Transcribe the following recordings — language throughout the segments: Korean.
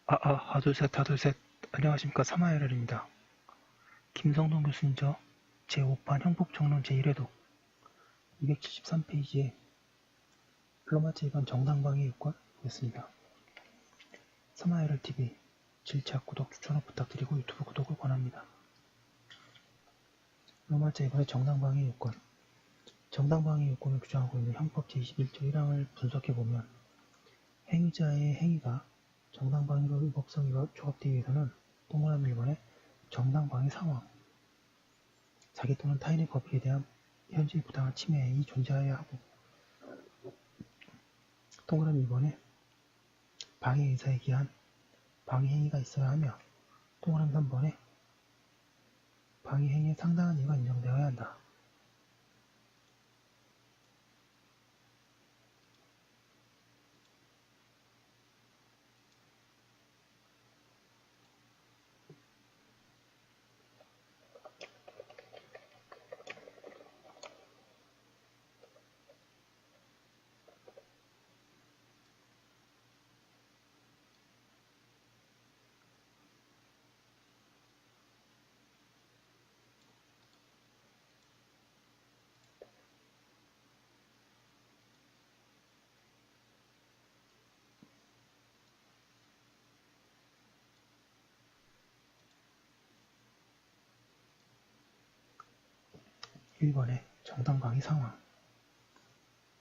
하둘셋. 안녕하십니까. 사마엘엘입니다. 김성동 교수님저 제5판 형법정론 제1회독 273페이지에 플로마체 이반 정당방위 요건 보겠습니다. 사마엘엘TV 질책, 구독, 추천을 부탁드리고 유튜브 구독을 권합니다. 플로마체 이반의 정당방위 요건. 정당방위 요건을 규정하고 있는 형법 제21조 1항을 분석해보면 행위자의 행위가 정당방위로 위법성이 조합되기 위해서는 동그라미 1번에 정당방위 상황, 자기 또는 타인의 법익에 대한 현저히 부당한 침해이 존재해야 하고, 동그라미 2번에 방해 의사에 기한 방해 행위가 있어야 하며, 동그라미 3번에 방해 행위에 상당한 이유가 인정되어야 한다. (1번에) 정당방위 상황,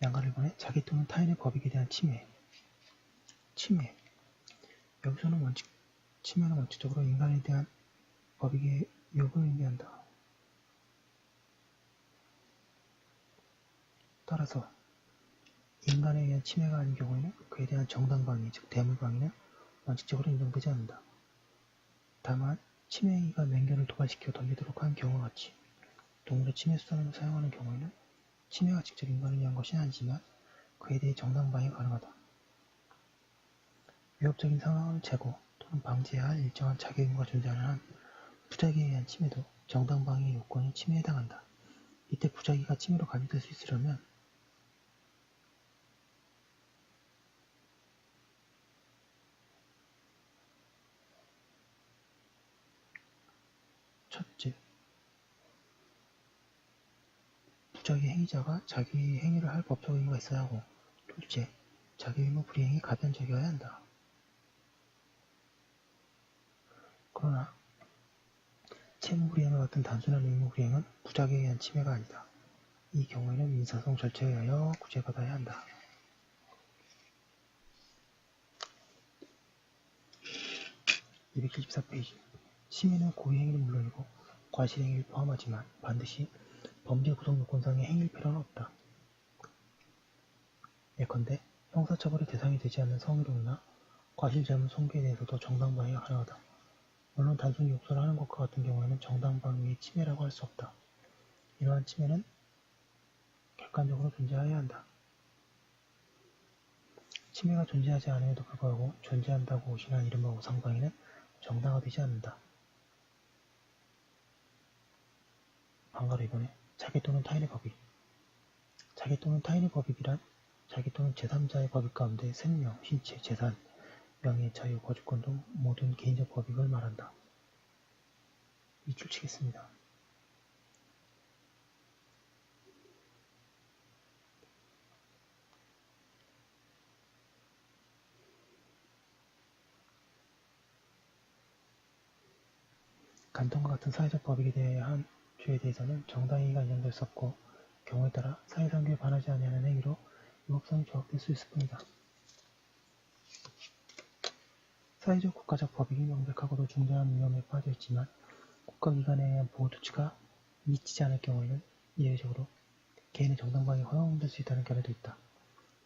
양가 1번에 자기 또는 타인의 법익에 대한 침해. 여기서는 침해는 원칙적으로 인간에 대한 법익의 위협을 의미한다. 따라서 인간에 의한 침해가 아닌 경우에는 그에 대한 정당방위, 즉 대물방위는 원칙적으로 인정되지 않는다. 다만 침해 행위가 맹견을 도발시켜 던지도록 한 경우와 같이 동물의 침해 수단을 사용하는 경우에는 침해가 직접 인간을 위한 것이 아니지만 그에 대해 정당방위가 가능하다. 위협적인 상황을 제거 또는 방지해야 할 일정한 자기 의무가 존재하는 한 부작위에 의한 침해도 정당방위의 요건인 침해에 해당한다. 이때 부작위가 침해로 간주될 수 있으려면 첫째, 부작위 행위자가 자기 행위를 할 법적 의무가 있어야 하고, 둘째, 자기 의무 불이행이 가변적이어야 한다. 그러나 채무 불이행과 같은 단순한 의무 불이행은 부작위에 의한 침해가 아니다. 이 경우에는 민사소송 절차에 의하여 구제받아야 한다. (274페이지) 침해는 고의행위는 물론이고 과실행위를 포함하지만 반드시 범죄 구성 요건상의 행위일 필요는 없다. 예컨대 형사처벌의 대상이 되지 않는 성희롱이나 과실잘못 손괴에 대해서도 정당방위가 가능하다. 물론 단순히 욕설을 하는 것과 같은 경우에는 정당방위의 침해라고 할 수 없다. 이러한 침해는 객관적으로 존재해야 한다. 침해가 존재하지 않음에도 불구하고 존재한다고 오신한 이른바 우상방위는 정당화되지 않는다. 방가로 2번에 자기 또는 타인의 법익. 자기 또는 타인의 법익이란 자기 또는 제3자의 법익 가운데 생명, 신체, 재산, 명예, 자유, 거주권 등 모든 개인적 법익을 말한다. 밑줄 치겠습니다. 간통과 같은 사회적 법익에 대한 죄에 대해서는 정당행위가 인정될 수 없고 경우에 따라 사회상규에 반하지 아니하는 행위로 위법성이 조합될 수 있을 뿐이다. 사회적 국가적 법익이 명백하고도 중대한 위험에 빠져 있지만 국가기관에 의한 보호조치가 미치지 않을 경우에는 예외적으로 개인의 정당방위가 허용될 수 있다는 견해도 있다.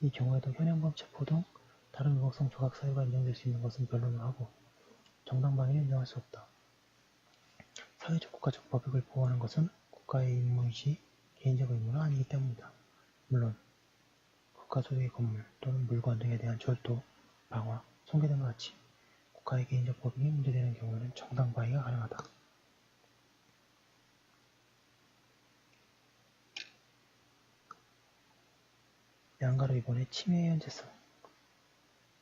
이 경우에도 현행범 체포 등 다른 위법성 조각 사유가 인정될 수 있는 것은 변론을 하고 정당방위는 인정할 수 없다. 사회적 국가적 법익을 보호하는 것은 국가의 임무이지 개인적 의무는 아니기 때문이다. 물론 국가 소유의 건물 또는 물건 등에 대한 절도, 방화, 손괴 등과 같이 국가의 개인적 법익이 문제되는 경우에는 정당방위가 가능하다. 양가로 2번의 침해의 현재성.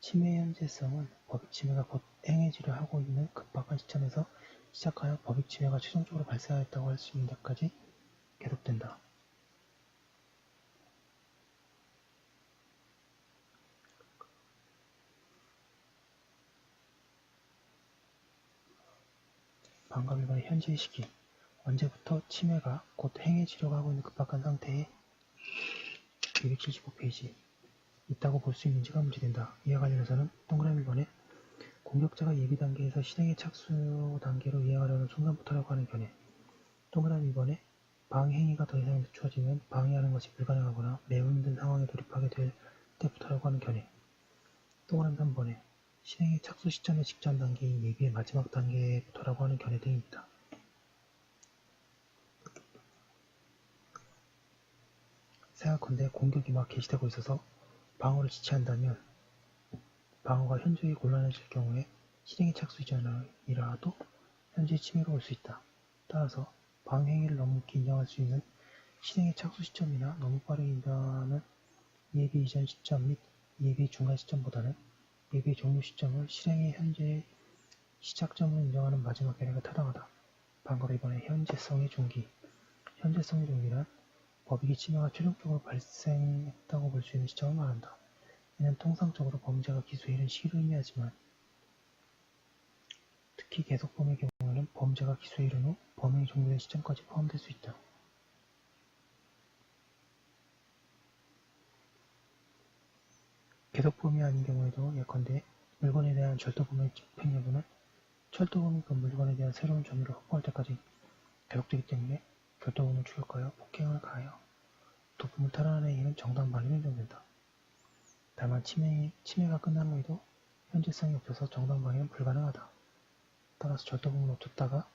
침해의 현재성은 법익 침해가 곧 행해지려 하고 있는 급박한 시점에서 시작하여 법익 침해가 최종적으로 발생하였다고 할 수 있는 데까지 계속된다. 방금 이번에 현재의 시기, 언제부터 침해가 곧 행해지려고 하고 있는 급박한 상태에 275페이지 있다고 볼 수 있는지가 문제된다. 이와 관련해서는 동그라미 1번에 공격자가 예비 단계에서 실행의 착수 단계로 이행하려는 순간부터라고 하는 견해. 동그라미 2번에 방해 행위가 더 이상 늦추어지면 방해하는 것이 불가능하거나 매우 힘든 상황에 돌입하게 될 때부터라고 하는 견해. 동그라미 3번에 실행의 착수 시점의 직전 단계인 예비의 마지막 단계부터라고 하는 견해 등이 있다. 생각컨대 공격이 막 개시되고 있어서 방어를 지체한다면 방어가 현저히 곤란해질 경우에 실행의 착수 이전이라도 현재의 침해가 올 수 있다. 따라서 방해 행위를 너무 늦게 인정할 수 있는 실행의 착수 시점이나 너무 빠르게 인정하는 예비 이전 시점 및 예비 중간 시점보다는 예비 종료 시점을 실행의 현재의 시작점으로 인정하는 마지막 견해가 타당하다. 방금 이번에 현재성의 종기. 현재성의 종기란 법익의 침해가 최종적으로 발생했다고 볼 수 있는 시점을 말한다. 이는 통상적으로 범죄가 기소에 이른 시기를 의미하지만 특히 계속범의 경우에는 범죄가 기소에 이른 후 범행이 종료된 시점까지 포함될 수 있다. 계속범이 아닌 경우에도 예컨대 물건에 대한 절도범의 집행 여부는 철도범이 그 물건에 대한 새로운 점유를 확보할 때까지 계속되기 때문에 절도범을 추격하여 폭행을 가하여 도품을 탈환하는 행위는 정당방위로 인정된다. 다만 침해가 끝난 후에도 현재성이 없어서 정당방위는 불가능하다. 따라서 절도범을 놓쳤다가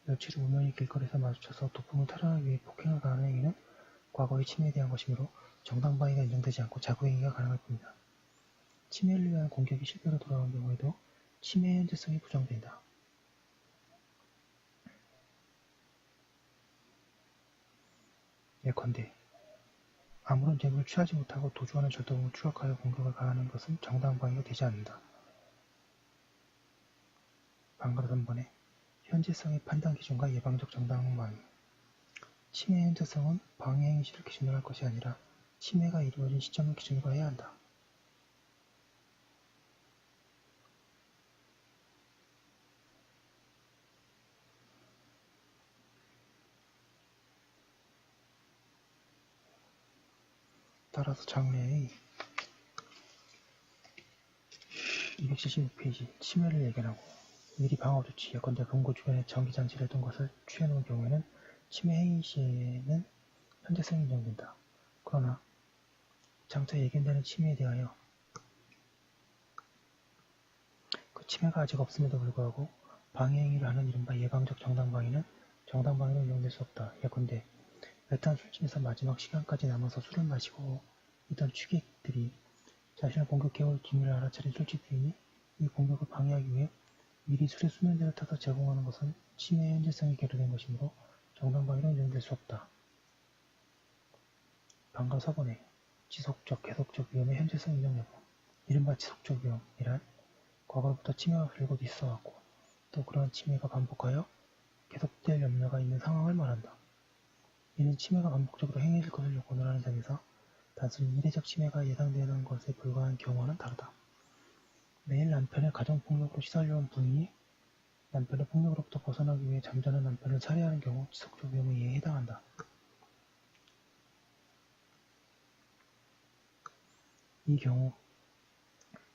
며칠 후 우연히 길거리에서 마주쳐서 도품을 탈환하기 위해 폭행을 가하는 행위는 과거의 침해에 대한 것이므로 정당방위가 인정되지 않고 자구행위가 가능할 뿐이다. 침해를 위한 공격이 실패로 돌아간 경우에도 침해의 현재성이 부정된다. 예컨대 아무런 재물을 취하지 못하고 도주하는 절도범을 추격하여 공격을 가하는 것은 정당방위가 되지 않는다. 방금 3번에 현재성의 판단 기준과 예방적 정당방위. 침해의 현재성은 방해 행위 시를 기준으로 할 것이 아니라 침해가 이루어진 시점을 기준으로 해야 한다. 따라서 장래의 275페이지 침해를 예견하고 미리 방어조치 예컨대 금고 주변에 전기장치를 둔 것을 취해놓은 경우에는 침해 행위 시에는 현재성이 인정된다. 그러나 장차 예견되는 침해에 대하여 그 침해가 아직 없음에도 불구하고 방해 행위를 하는 이른바 예방적 정당방위는 정당방위로 인정될 수 없다. 예컨대 메탄 술집에서 마지막 시간까지 남아서 술을 마시고 있던 취객들이 자신을 공격해올 기미를 알아차린 술집주인이 이 공격을 방해하기 위해 미리 술의 수면제를 타서 제공하는 것은 침해의 현재성이 계류된 것이므로 정당방위로 인정될 수 없다. 방금 4번에 지속적, 계속적 위험의 현재성 인정 여부. 이른바 지속적 위험이란 과거부터 침해가 줄곧 있어왔고 또 그러한 침해가 반복하여 계속될 염려가 있는 상황을 말한다. 이는 침해가 반복적으로 행해질 것을 요건을 하는 점에서 단순히 이례적 침해가 예상되는 것에 불과한 경우와는 다르다. 매일 남편을 가정폭력으로 시달려온 부인이 남편의 폭력으로부터 벗어나기 위해 잠자는 남편을 살해하는 경우 지속적 위험의 예에 해당한다. 이 경우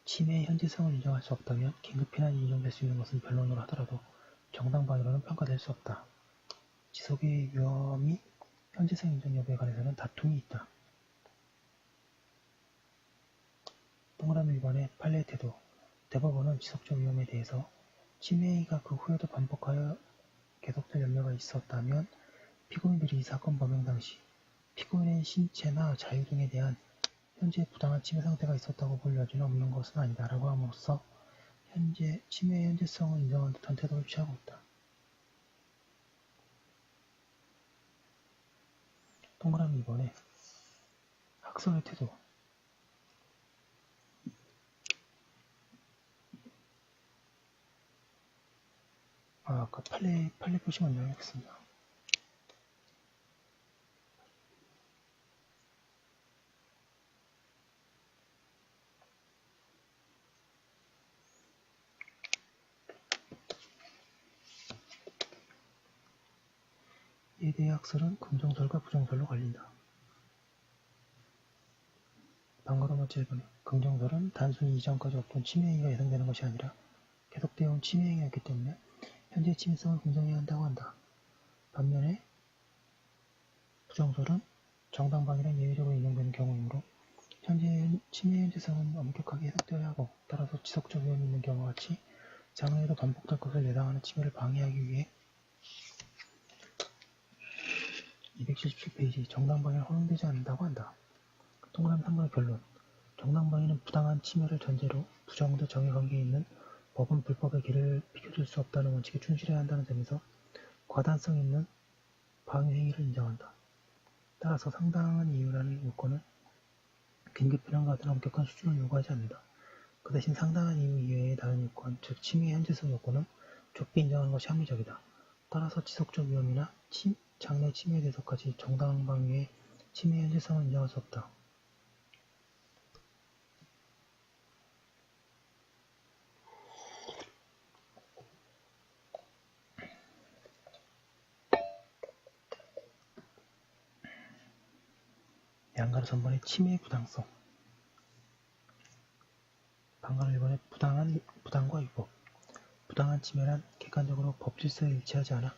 침해의 현재성을 인정할 수 없다면 긴급 피난이 인정될 수 있는 것은 변론으로 하더라도 정당방위로는 평가될 수 없다. 지속의 위험이 현재성 인정 여부에 관해서는 다툼이 있다. 동그라미 1번의 판례의 태도. 대법원은 지속적 위험에 대해서 침해가 그 후에도 반복하여 계속될 염려가 있었다면 피고인들이 이 사건 범행 당시 피고인의 신체나 자유 등에 대한 현재 부당한 침해 상태가 있었다고 볼 여지는 없는 것은 아니다라고 함으로써 현재 침해의 현재성을 인정한 듯한 태도를 취하고 있다. 동그라미 2번에 학설의 태도. 아까 판례 표시 먼저 해야겠습니다. 이에 대해 학설은 긍정설과 부정설로 갈린다. 방가로 번째 1번에 긍정설은 단순히 이전까지 없던 침해행위가 예상되는 것이 아니라 계속되어 온 침해행위였기 때문에 현재의 침해성을 긍정해야 한다고 한다. 반면에 부정설은 정당방위란 예외적으로 인용되는 경우이므로 현재의 침해 현재성은 엄격하게 해석되어야 하고 따라서 지속적 위험이 있는 경우와 같이 장래에도 반복될 것을 예상하는 침해를 방해하기 위해 277페이지 정당방위는 허용되지 않는다고 한다. 동그라미 3번의 결론 정당방위는 부당한 침해를 전제로 부정 대 정의관계에 있는 법은 불법의 길을 비켜줄 수 없다는 원칙에 충실해야 한다는 점에서 과단성 있는 방위 행위를 인정한다. 따라서 상당한 이유라는 요건은 긴급 필요함과 같은 엄격한 수준을 요구하지 않는다. 그 대신 상당한 이유 이외의 다른 요건, 즉 침해 현재성 요건은 좁게 인정하는 것이 합리적이다. 따라서 지속적 위험이나 장래 침해에 대해서까지 정당방위의 침해 현재성을 인정할 수 없다. 양가로 3번의 침해의 부당성 방가로 1번의 부당과 위법 부당한 침해란 객관적으로 법질서에 일치하지 않아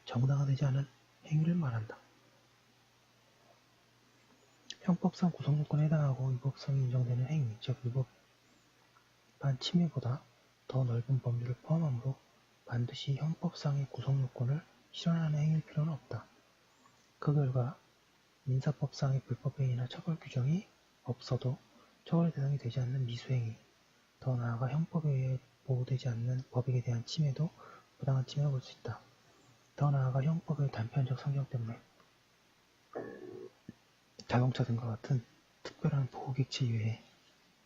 정당화되지 않은 행위를 말한다. 형법상 구성요건에 해당하고 위법성이 인정되는 행위, 즉 위법한 침해보다 더 넓은 범위를 포함하므로 반드시 형법상의 구성요건을 실현하는 행위일 필요는 없다. 그 결과 민사법상의 불법행위나 처벌 규정이 없어도 처벌 대상이 되지 않는 미수행위, 더 나아가 형법에 의해 보호되지 않는 법익에 대한 침해도 부당한 침해로 볼 수 있다. 더 나아가 형법의 단편적 성경 때문에 자동차 등과 같은 특별한 보호객체 이외에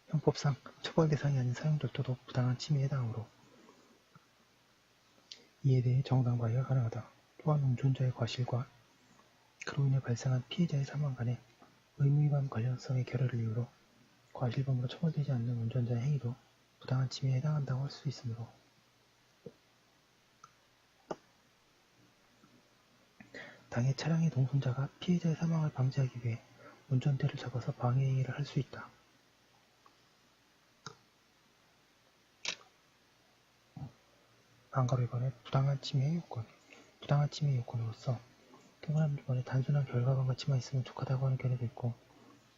형법상 처벌 대상이 아닌 사용절도도 부당한 침해에 해당하므로 이에 대해 정당방위가 가능하다. 또한 운전자의 과실과 그로 인해 발생한 피해자의 사망 간의 의무위반 관련성의 결여를 이유로 과실범으로 처벌되지 않는 운전자의 행위도 부당한 침해에 해당한다고 할 수 있으므로 당해 차량의 동선자가 피해자의 사망을 방지하기 위해 운전대를 잡아서 방해행위를 할 수 있다. 방가로 1번의 부당한 침해의 요건 부당한 침해의 요건으로서 동그라미 2번에 단순한 결과방가치만 있으면 족하다고 하는 견해도 있고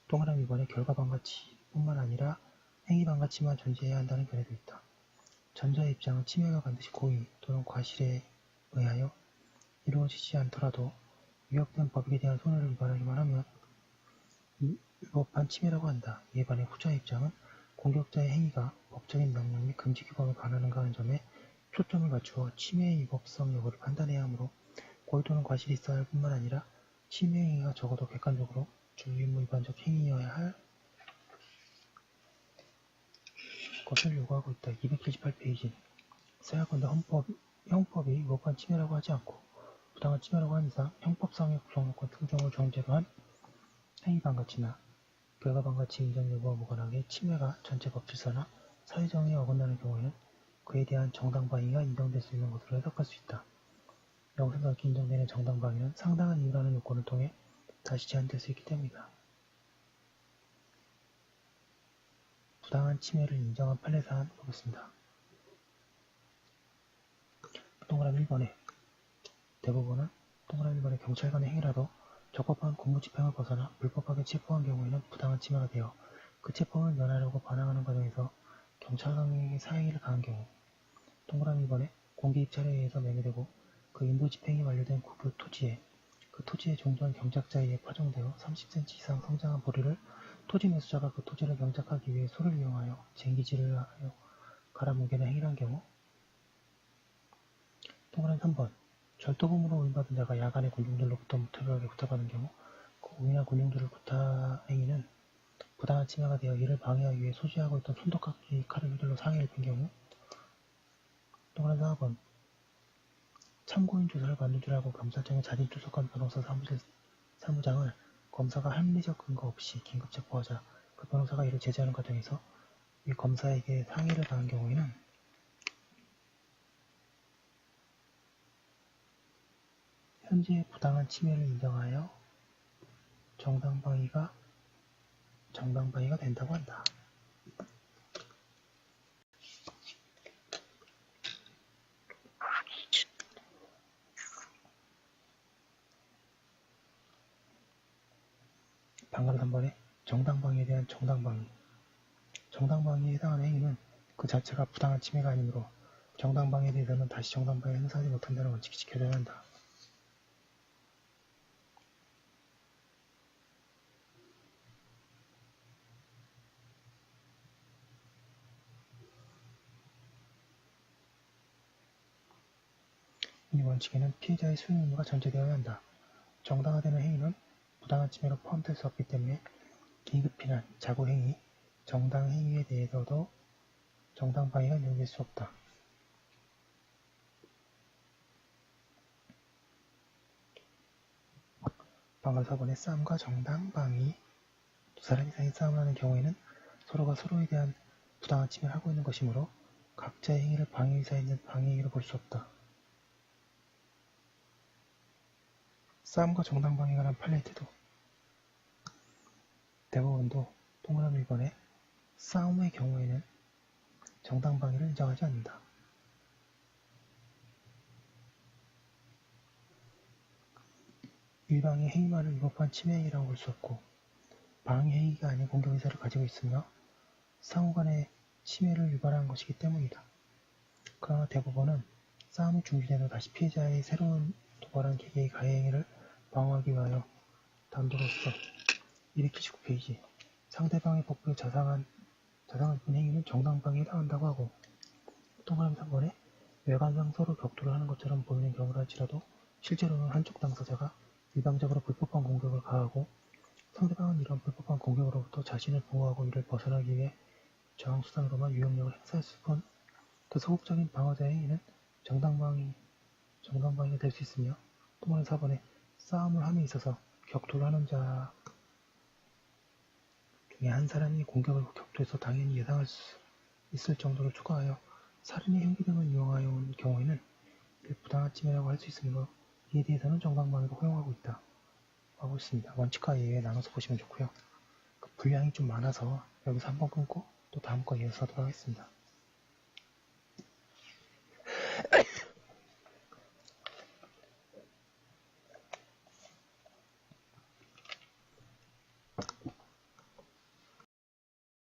동그라미 2번에 결과방가치뿐만 아니라 행위방가치만 존재해야 한다는 견해도 있다. 전자의 입장은 침해가 반드시 고의 또는 과실에 의하여 이루어지지 않더라도 위협된 법익에 대한 손해를 위반하기만 하면 위법한 침해라고 한다. 이에 반해 후자의 입장은 공격자의 행위가 법적인 명령 및 금지 규범에 반하는가 하는 점에 초점을 맞추어 침해의 위법성 여부를 판단해야 하므로 고의 또는 과실이 있어야 할 뿐만 아니라 침해 행위가 적어도 객관적으로 주의무 위반적 행위여야 할 것을 요구하고 있다. 278페이지 생각건대 형법이 위법한 침해라고 하지 않고 부당한 침해라고 한 이상 형법상의 구성요건 등등을 전제로 한 행위방가치나 결과방가치 인정 여부와 무관하게 침해가 전체 법질서나 사회정의에 어긋나는 경우에는 그에 대한 정당방위가 인정될 수 있는 것으로 해석할 수 있다. 여기서 넓게 인정되는 정당방위는 상당한 이유라는 요건을 통해 다시 제한될 수 있기 때문이다. 부당한 침해를 인정한 판례사안 보겠습니다. 동그라미 1번에 대부분은 동그라미 1번의 경찰관의 행위라도 적법한 공무집행을 벗어나 불법하게 체포한 경우에는 부당한 침해가 되어 그 체포를 면하려고 반항하는 과정에서 경찰관에게 사행위를 가한 경우 동그라미 2번에 공개 입찰에 의해서 매매되고 그 인도 집행이 완료된 그 토지에 그 토지에 종전 경작자에 의해 파종되어 30cm 이상 성장한 보리를 토지 매수자가 그 토지를 경작하기 위해 소를 이용하여 쟁기질을 하여 갈아뭉개는 행위를 한 경우 동그라미 3번 절도범으로 오인받은 자가 야간에 군중들로부터 무차별하게 구타받은 경우 그 오인한 군중들을 구타 행위는 부당한 침해가 되어 이를 방해하기 위해 소지하고 있던 손톱깎이 칼을 휘둘러 상해를 입힌 경우. 동그라미 4번 참고인 조사를 받는 줄 알고 검찰청에 자진 출석한 변호사 사무장을 검사가 합리적 근거 없이 긴급 체포하자 그 변호사가 이를 제지하는 과정에서 이 검사에게 상해를 가한 경우에는 현재의 부당한 침해를 인정하여 정당방위가 된다고 한다. 방금 3번에 정당방위에 대한 정당방위. 정당방위에 해당하는 행위는 그 자체가 부당한 침해가 아니므로 정당방위에 대해서는 다시 정당방위를 행사하지 못한다는 원칙이 지켜져야 한다. 이 원칙에는 피해자의 수용 의무가 전제되어야 한다. 정당화되는 행위는 부당한 침해로 포함될 수 없기 때문에 긴급피난, 자고행위, 정당행위에 대해서도 정당방위가 인정될 수 없다. 방금 4번의 싸움과 정당방위. 두 사람 이상이 싸움을 하는 경우에는 서로가 서로에 대한 부당한 침해를 하고 있는 것이므로 각자의 행위를 방해 의사에 있는 방해 행위로 볼 수 없다. 싸움과 정당방위에 관한 판례의 태도. 대법원도 동그라미 1번에 싸움의 경우에는 정당방위를 인정하지 않는다. 일방의 행위만을 위법한 침해행위라고 볼 수 없고 방해행위가 아닌 공격의사를 가지고 있으며 상호간의 침해를 유발하는 것이기 때문이다. 그러나 대법원은 싸움이 중지된 후 다시 피해자의 새로운 도발한 개개의 가해행위를 방어하기 위하여 담보로서 279페이지 상대방의 법부에 자상을 입은 행위는 정당방위에 해당한다고 하고 동그라미 3번에 외관상 서로 격돌을 하는 것처럼 보이는 경우라 할지라도 실제로는 한쪽 당사자가 일방적으로 불법한 공격을 가하고 상대방은 이런 불법한 공격으로부터 자신을 보호하고 이를 벗어나기 위해 저항수단으로만 유용력을 행사했을 뿐 그 소극적인 방어자의 행위는 정당방위가 될 수 있으며 동그라미 4번에 싸움을 함에 있어서 격돌을 하는 자 중에 한 사람이 공격을 격돌해서 당연히 예상할 수 있을 정도로 추가하여 살인의 흉기 등을 이용하여 온 경우에는 이를 부당한 침해라고 할 수 있으므로 이에 대해서는 정당방위를 허용하고 있다. 하고 있습니다. 원칙과 예외 나눠서 보시면 좋고요. 그 분량이 좀 많아서 여기서 한번 끊고 또 다음 거 이어서 하도록 하겠습니다.